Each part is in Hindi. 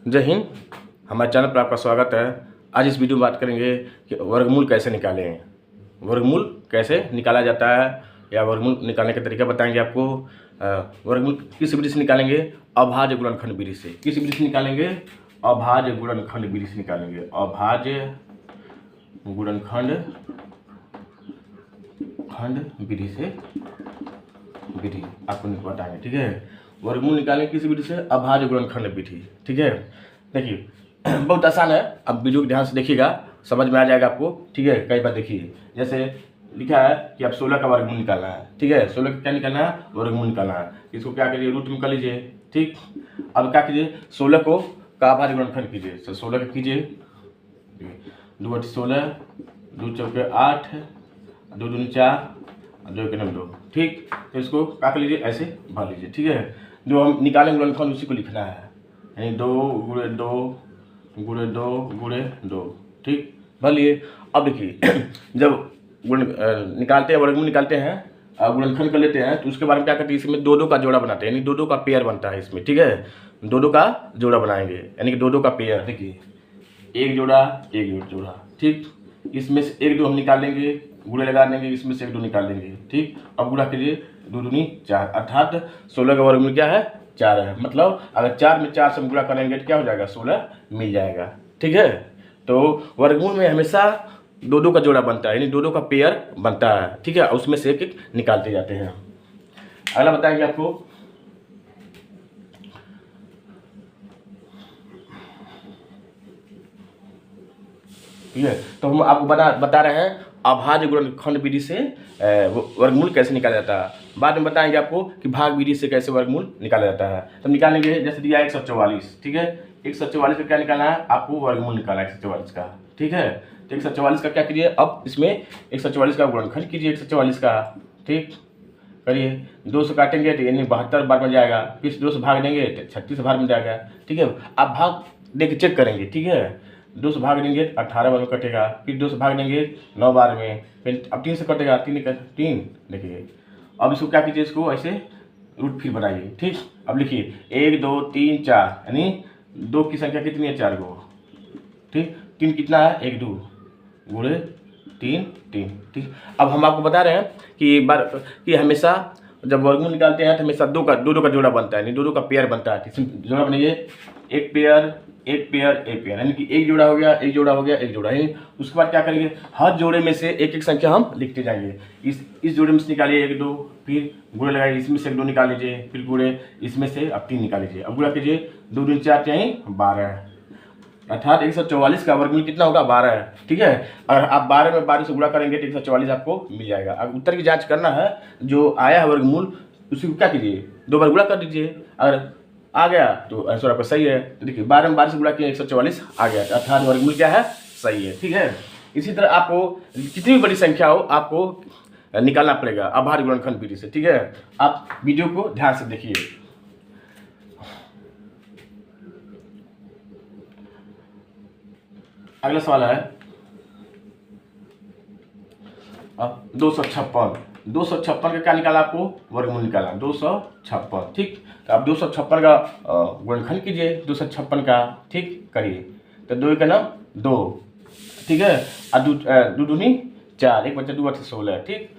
जय हिंद। हमारे चैनल पर आपका स्वागत है। आज इस वीडियो में बात करेंगे कि वर्गमूल कैसे निकालें, वर्गमूल कैसे निकाला जाता है या वर्गमूल निकालने का तरीका बताएंगे आपको। वर्गमूल किस विधि से निकालेंगे? अभाज्य गुणनखंड विधि से। किस विधि से निकालेंगे? अभाज्य गुणनखंड विधि से निकालेंगे। अभाज्य गुणनखंड विधि से विधि आपको बताएंगे, ठीक है। वर्गमूल निकालेंगे किसी विधि से? अभाज्य गुणनखंड विधि, ठीक है। देखिए बहुत आसान है, अब वीडियो को ध्यान से देखिएगा, समझ में आ जाएगा आपको, ठीक है। कई बार देखिए, जैसे लिखा है कि आप 16 का वर्गमूल निकालना है, ठीक है। 16 का क्या निकालना है? वर्गमूल निकालना है। इसको क्या करिए? रूट में कर लीजिए, ठीक। अब क्या कीजिए? 16 को का अभाज्य गुणनखंड कीजिए। 16 का कीजिए, 2 8 16, 2 चौके 8, 2 दूनी 4, 2 के 9 2, ठीक। तो इसको क्या कर लीजिए? ऐसे भर लीजिए, ठीक है। जो हम निकालेंगे गुणनखंड उसी को लिखना है, यानी 2 गुणे 2 गुणे 2 गुणे 2, ठीक। भर लिए। अब देखिए जब गुण निकालते हैं, वर्गमूल निकालते हैं, गुणनखंड कर लेते हैं, तो उसके बारे में क्या करते हैं? इसमें 2 2 का जोड़ा बनाते हैं, यानी 2 2 का पेयर बनता है इसमें, ठीक है। 2 2 का जोड़ा बनाएंगे, यानी कि 2 2 का पेयर। देखिए एक जोड़ा, एक जोड़ा, ठीक। इसमें से 1 2 हम निकाल लेंगे, गुणे लगा देंगे, इसमें से 1 2 निकाल लेंगे, ठीक। अब गुणा कीजिए, 2 दूनी 4, अर्थात 16 का वर्गमूल क्या है? 4 है। मतलब अगर 4 में 4 से हम गुणा करेंगे तो क्या हो जाएगा? 16 मिल जाएगा, ठीक है। तो वर्गमूल में हमेशा 2 2 का जोड़ा बनता है, यानी 2 2 का पेयर बनता है, ठीक है। उसमें से एक एक निकालते जाते हैं। अगला बताएंगे आपको, ठीक है। तो हम आपको बता रहे हैं अभाज्य गुणनखंड विधि से वर्गमूल कैसे निकाला जाता है। बाद में बताएंगे आपको कि भाग विधि से कैसे वर्गमूल निकाला जाता है। तो निकालेंगे, जैसे दिया 144, ठीक है। 144 का क्या निकालना है? आपको वर्गमूल निकालना है 144 का, ठीक है। तो 144 का क्या कीजिए? अब इसमें 144 का गुणनखंड कीजिए 144 का, ठीक। करिए, 2 से काटेंगे तो यानी 72 बार में जाएगा, फिर 2 से भाग देंगे तो 36 बार में जाएगा, ठीक है। आप भाग देख चेक करेंगे, ठीक है। 2 से भाग देंगे 18 बार में कटेगा, फिर 2 से भाग देंगे 9 बार में, फिर अब 3 से कटेगा, 3 देखिए। अब इसको क्या कीजिए? इसको ऐसे रूट फिर बनाइए, ठीक। अब लिखिए 1 2 3 4, यानी 2 की संख्या कितनी है? 4 गो, ठीक। 3 कितना है? 1 2 गुणे 3 3, ठीक। अब हम आपको बता रहे हैं कि हमेशा जब वर्गमूल निकालते हैं तो हमेशा 2 2 का जोड़ा बनता है, यानी 2 2 का पेयर बनता है। इसमें जोड़ा बनाइए, एक पेयर एक पेयर एक पेयर, यानी कि एक जोड़ा हो गया, एक जोड़ा हो गया, एक जोड़ा, यानी उसके बाद क्या करेंगे? हर जोड़े में से एक एक संख्या हम लिखते जाएंगे। इस जोड़े में से निकालिए 1 2, फिर गुणे लगाइए, इसमें से 1 2 निकाल लीजिए, फिर गुणे, इसमें से अब 3 निकाल लीजिए। अब गुणा कीजिए, 2 दूनी 4 यानी 12, अर्थात 144 का वर्गमूल कितना होगा? 12 है, ठीक है। अगर आप 12 में 12 से गुणा करेंगे तो 144 आपको मिल जाएगा। अब उत्तर की जांच करना है, जो आया है वर्गमूल उसी को क्या कीजिए? 2 बार गुणा कर दीजिए। अगर आ गया तो आंसर आपका सही है। तो देखिए 12 में 12 से गुणा किया 144 आ गया, अर्थात वर्गमूल क्या है? सही है, ठीक है। इसी तरह आपको कितनी भी बड़ी संख्या हो आपको निकालना पड़ेगा अभाज्य गुणनखंड विधि से, ठीक है। आप वीडियो को ध्यान से देखिए। अगला सवाल है अब 256 का क्या निकाला? आपको वर्गमूल निकाला 256, ठीक। तो आप 256 का गुणनखंड कीजिए 256 का, ठीक। करिए, तो 2 का नाम 2, ठीक है। और 2 दूनी 4, 1 बचा 2 8 16, ठीक।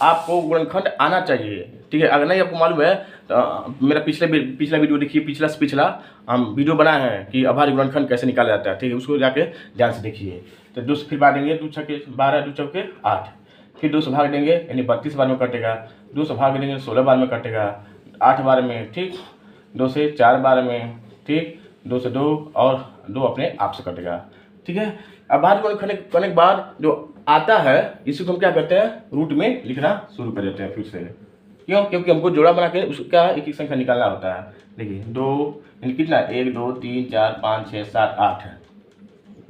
आपको गुणनखंड आना चाहिए, ठीक है। अगर नहीं आपको मालूम है तो मेरा पिछला वीडियो देखिए, पिछला से पिछला हम वीडियो बनाए हैं कि अभाज्य गुणनखंड कैसे निकाला जाता है, ठीक है। उसको जाके ध्यान से देखिए। तो 2 से फिर बांटेंगे, 2 छक्के 12, 2 चौके 8, फिर 2 से भाग देंगे, यानी 32 बार में कटेगा। 2 से भाग देंगे 16 बार में कटेगा, 8 बार में, ठीक। 2 से 4 बार में, ठीक। 2 से 2 और 2 अपने आप से कटेगा, ठीक है। अब अभाज्य गुणनखंड करने के बाद जो आता है इसी को हम क्या करते हैं? रूट में लिखना शुरू कर देते हैं फिर से। क्यों? क्योंकि हमको जोड़ा बना के उसका एक एक संख्या निकालना होता है। देखिए 2 यानी कितना? 1 2 3 4 5 6 7 8 है,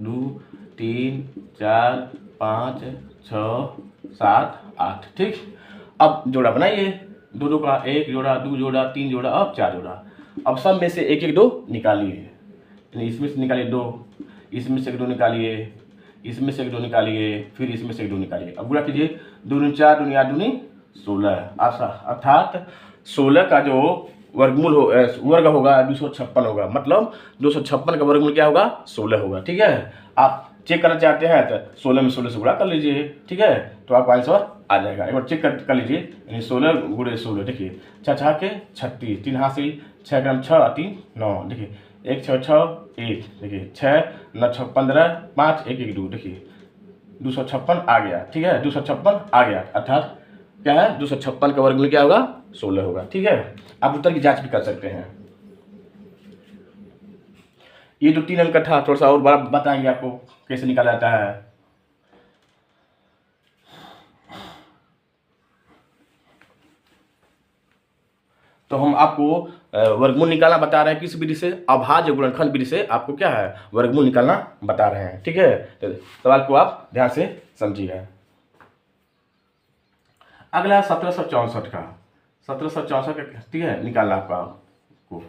2 3 4 5 6 7 8, ठीक। अब जोड़ा बनाइए, 2 2 का, 1 जोड़ा, 2 जोड़ा, 3 जोड़ा और 4 जोड़ा। अब सब में से एक एक 2 निकालिए, इसमें से निकालिए 2, इसमें से 2 निकालिए, इसमें से 2 निकालिए, फिर इसमें से 2 निकालिए। अब गुणा कीजिए, 2 दूनी 4, 2 दूनी 8 दूनी 16, अर्थात 16 का जो वर्गमूल वर्ग होगा 256 होगा, मतलब 256 का वर्गमूल क्या होगा 16 होगा। ठीक है, आप चेक करना चाहते हैं तो 16 में 16 से गुणा कर लीजिए। ठीक है, तो आपका आंसर आ जाएगा। एक बार चेक कर लीजिए, यानी 16 गुणे 16। देखिए 6 के 36, 3 हाथ से 6 ग्राम 6 3 9। देखिए 1 6 6 1, देखिए 6 9 6 15 5 1 1 2। देखिए 256 आ गया। ठीक है, 256 आ गया, अर्थात क्या है 256 का वर्गमूल क्या होगा 16 होगा। ठीक है, आप उत्तर की जांच भी कर सकते हैं। ये जो 3 अंक का था थोड़ा सा और बड़ा बताएंगे आपको कैसे निकाला जाता है। तो हम आपको वर्गमूल निकालना बता रहे हैं किस विधि से, अभाज्य गुणनखंड विधि से आपको क्या है वर्गमूल निकालना बता रहे हैं। ठीक है, तो सवाल को आप ध्यान से समझिए। अगला 1764 का, 1764 का ठीक है निकालना आपको।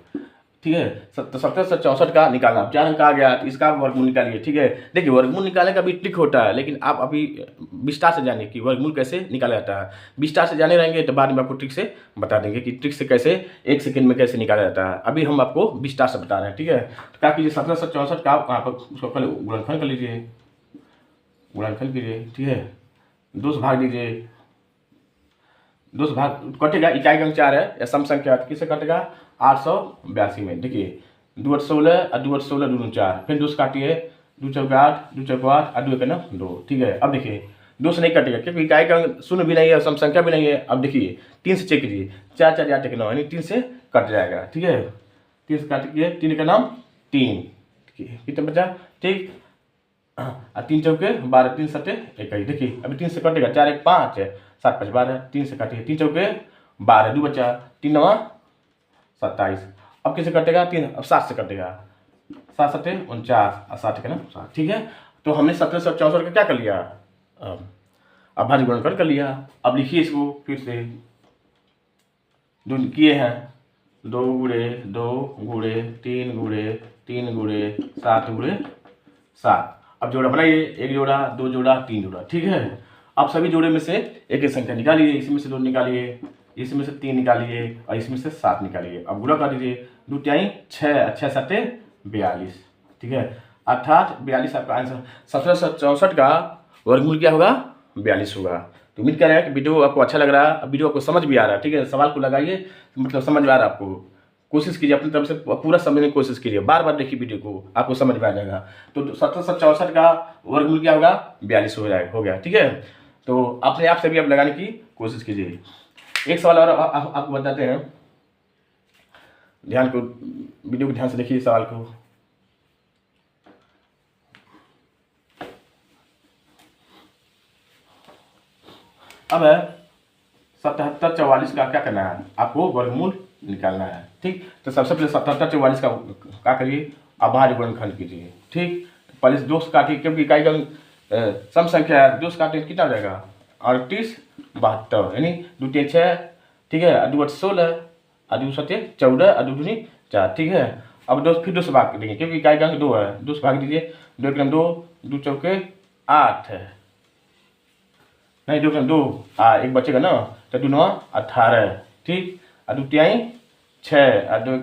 ठीक है, 1764 का निकालना, 4 अंक आ गया तो इसका वर्गमूल निकालिए। ठीक है, देखिए वर्गमूल निकालने का भी ट्रिक होता है, लेकिन आप अभी विस्तार से जानिए कि वर्गमूल कैसे निकाला जाता है। विस्तार से जाने रहेंगे तो बाद में आपको ट्रिक से बता देंगे कि ट्रिक से कैसे 1 सेकंड में कैसे निकाला जाता है। अभी हम आपको विस्तार से बता रहे हैं। ठीक है, तो क्या कीजिए 1764 का वहाँ पर उसको पहले गुणनखंड कर लीजिए, गुणनखंड कीजिए। ठीक है, 2 से भाग दीजिए, 2 से भाग कटेगा, इकाई अंक 4 है या सम संख्या किससे कटेगा 882 में। देखिए 2 8 16 और 2 8 16 2 4, फिर 2 से काटिए 2 चौके 8 2 चौके 8 और 2 एक 2। ठीक है, अब देखिए 2 से नहीं कटेगा क्योंकि इकाई का अंक शून्य भी नहीं है, सम संख्या भी नहीं है। अब देखिए 3 से चेक कीजिए, 4 4 8 1 9, यानी 3 से कट जाएगा। ठीक है, 3 से काटिए, 3 का नाम 3, कितना बचा ठीक, और 3 चौके 12, 3 सटे 21। देखिए अभी 3 से कटेगा, 4 1 5 7 5 12, 3 से काटिए, 3 चौके 12, 2 बचा, 3 9 27। अब किसे कटेगा 3, अब 7 से कटेगा, 7 7 49 और 60 का ना 7। ठीक है, तो हमने 1764 का क्या कर लिया अभाज्य गुणनखंड कर लिया। अब लिखिए इसको फिर से, जो किए हैं 2 गुणे 2 गुणे 3 गुणे 3 गुणे 7 गुणे 7। अब जोड़ा बनाइए, 1 जोड़ा 2 जोड़ा 3 जोड़ा। ठीक है, अब सभी जोड़े में से एक एक संख्या निकालिए, इसमें से 2 निकालिए, इसमें से 3 निकालिए और इसमें से 7 निकालिए। अब गुणा कर दीजिए, 2 तिहाई 6, 6 7 42। ठीक है, अर्थात 42 आपका आंसर। 1764 का वर्गमूल क्या होगा 42 होगा। तो उम्मीद कर रहे हैं कि वीडियो आपको अच्छा लग रहा है, वीडियो आपको समझ भी आ रहा है। ठीक है, सवाल को लगाइए, मतलब समझ में आ रहा है आपको, कोशिश कीजिए अपनी तरफ से पूरा समझने की कोशिश कीजिए, बार बार देखिए वीडियो को, आपको समझ में आ जाएगा। तो 1764 का वर्गमूल क्या होगा 42 हो गया। ठीक है, तो अपने आप से भी आप लगाने की कोशिश कीजिए। एक सवाल और आपको बताते हैं, ध्यान को वीडियो को ध्यान से देखिए सवाल को। अब है 77 44 का क्या करना है, आपको वर्गमूल निकालना है। ठीक, तो सबसे पहले 77 44 का क्या करिए अभाज्य गुणनखंड कीजिए। ठीक, पहले 2 से काटिए क्योंकि इकाई का सम संख्या है, 2 से काटिए कितना हो जाएगा 38 72, यानी 2 3 6। ठीक है, 2 8 16 और 2 7 14 और 2 दूनी 4। ठीक है, अब 2 फिर 2 से भाग देंगे क्योंकि इकाई का अंक 2 है, 2 से भाग दीजिए, 2 1 2 2 चौके 8 है, नहीं 2 2 एक बचेगा ना, तो 2 9 18। ठीक, और 2 तिहाई 6 और 2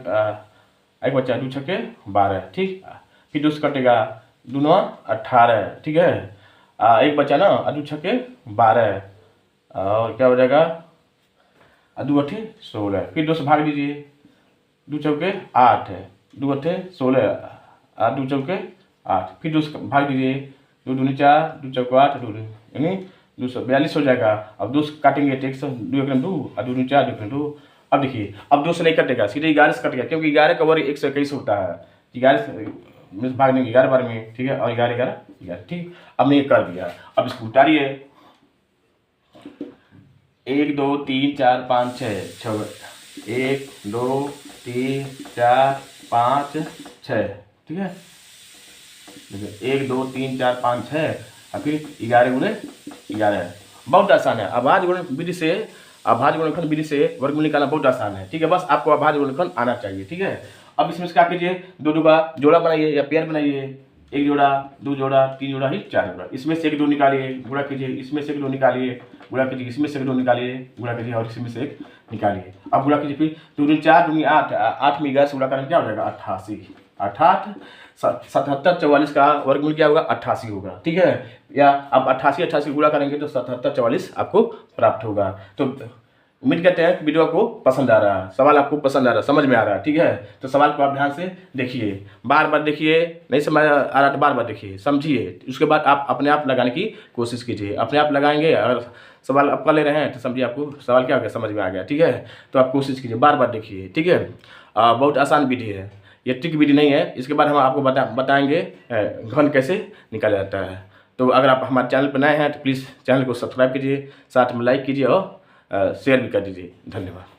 एक बच्चा 2 छक्के 12। ठीक, फिर 2 से कटेगा, 2 9 18। ठीक है, एक बच्चा ना, 2 छक्के 12 और क्या हो जाएगा 2 8 16। फिर 2 से भाग दीजिए, 2 चौके 8 है, 2 8 16 और 2 चौके 8। फिर 2 से भाग दीजिए, 2 दूनी 4 2 चौके 8 2, यानी 242 हो जाएगा। अब 2 से काटेंगे, 2 1 2 और 2 4 2 2। अब देखिए अब 2 से नहीं कटेगा, सीधे 11 से कट गया क्योंकि 11 का वर्ग 121 होता है। 11 में भाग देंगे 11 बार में। ठीक है, और 11 11 11। ठीक, अब मैं ये कर दिया, अब इसको उतारिए, 1 2 3 4 5 6 1 2 3 4 5 6। ठीक है, 1 2 3 4 5 6 और फिर 11 गुणे 11। बहुत आसान है, अभाज्य गुणनखंड विधि से अभाज्य गुणनखंड विधि से वर्गमूल निकालना बहुत आसान है। ठीक है, बस आपको अभाज्य गुणनखंड आना चाहिए। ठीक है, अब इसमें से क्या कीजिए, 2 2 का जोड़ा बनाइए या पेयर बनाइए, 1 जोड़ा 2 जोड़ा 3 जोड़ा ही 4 जोड़ा। इसमें से 1 2 निकालिए, गुणा कीजिए, इसमें से 1 2 निकालिए, गुणा कीजिए, इसमें से 1 2 निकालिए, गुणा कीजिए और इसमें से 1 निकालिए। अब गुणा कीजिए, फिर 2 दूनी 4, दूनी 8, 8 में 11 से गुणा करेंगे क्या हो जाएगा 88, 88 77 44 का वर्गमूल क्या होगा 88 होगा, ठीक है। या आप 88 गुणा करेंगे तो 77 44 आपको प्राप्त होगा। तो उम्मीद करते हैं कि वीडियो आपको पसंद आ रहा है, सवाल आपको पसंद आ रहा है, समझ में आ रहा है, ठीक है। तो सवाल को आप ध्यान से देखिए, बार बार देखिए, नहीं समझ आ रहा तो बार बार देखिए, समझिए, उसके बाद आप अपने आप लगाने की कोशिश कीजिए। अपने आप लगाएंगे, अगर सवाल आप कर ले रहे हैं तो समझिए आपको सवाल क्या हो गया, समझ में आ गया, ठीक है। तो आप कोशिश कीजिए, बार बार देखिए, ठीक है। बहुत आसान विधि है, ये ट्रिक विधि नहीं है। इसके बाद हम आपको बताएंगे घन कैसे निकाला जाता है। तो अगर आप हमारे चैनल पर नए हैं तो प्लीज़ चैनल को सब्सक्राइब कीजिए, साथ में लाइक कीजिए और शेयर भी कर दीजिए। धन्यवाद।